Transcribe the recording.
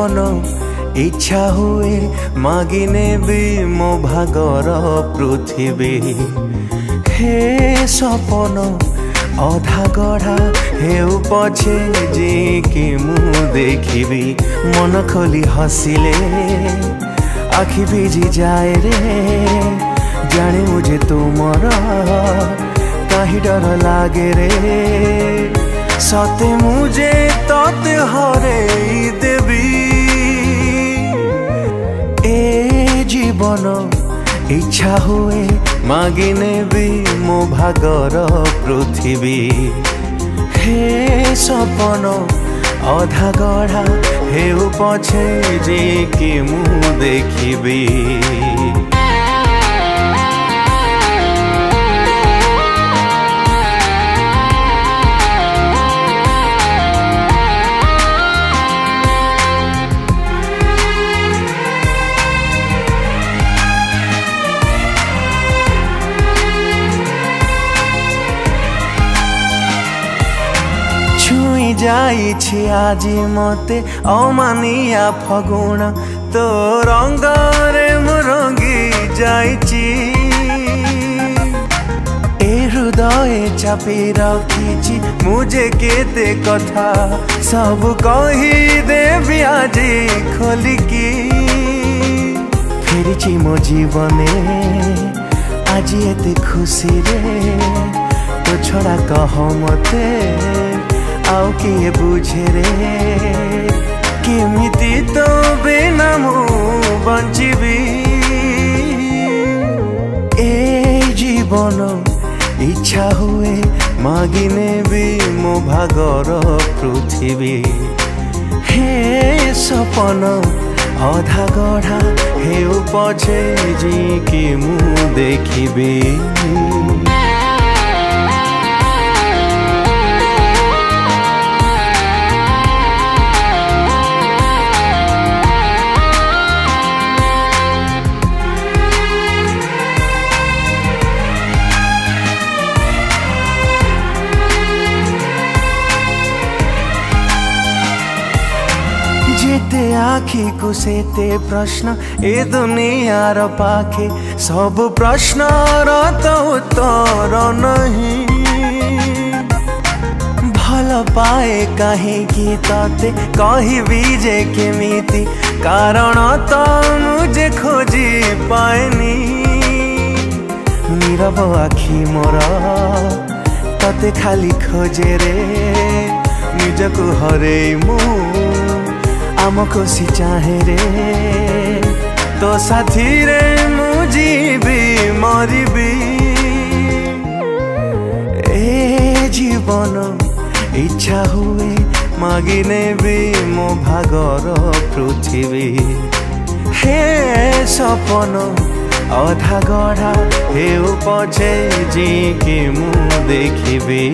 জীবন ইচ্ছা হুয়ে মাগি নেবি মো ভাগর পৃথিবী। হে সপন অধা গঢ়া হেউ পছে যে মু দেখিবি। মন খোলি হসিলে আখি ভিজি যায় রে, জানি মুঝে তুমর কাহি ডর লাগে রে। সতে মুঝে ততে হরেই দেবি। এ জীবন ইচ্ছা হুয়ে মাগি নেবি মো ভাগর পৃথিবী। হে সপন অধা গঢ়া হেউ পছে যে মু দেখিবি। ছুঁই যাইছি আজি মতে অমানিয়া ফগুণ, তো রঙ্গরে মু রঙ্গি যাইছি। এ হৃদয়ে চাপি রাখিছি মুঝে কেতে কথা, সবু কহি দেবি আজি খোলিকি। ফেরিছি মো জীবনে আজি এতে খুশি রে, তো ছড়া কহ মতে আও কিয়ে বুঝে রে। কেমিতি তো বিনা মু বঞ্চিবি। এ জীবন ইচ্ছা হুয়ে মাগি নেবি মো ভাগর পৃথিবী। হে সপন অধা গঢ়া হেউ পছে যে মু দেখিবি। যেতে আখি কু সেতে প্রশ্ন এ দুনিয়ার পাখে, সব প্রশ্নর তো উত্তর নহি। ভাল পায়ে কাহিকি ততে কহিবি যে কেমিতি, কারণ তো মুঝে খোঁজি পায়নি। নীরব আখি মোর ততে খালি খোঁজে রে, নিজকু হরেই মু আমको सी चाहे रे। तो साथी रे मु जीवी मरिबी। ए जीवन इच्छा हुए मागि नेबी मो भागर पृथ्वी। हे सपन अधा गढ़ा हेउ पछे जे मु देखिबी।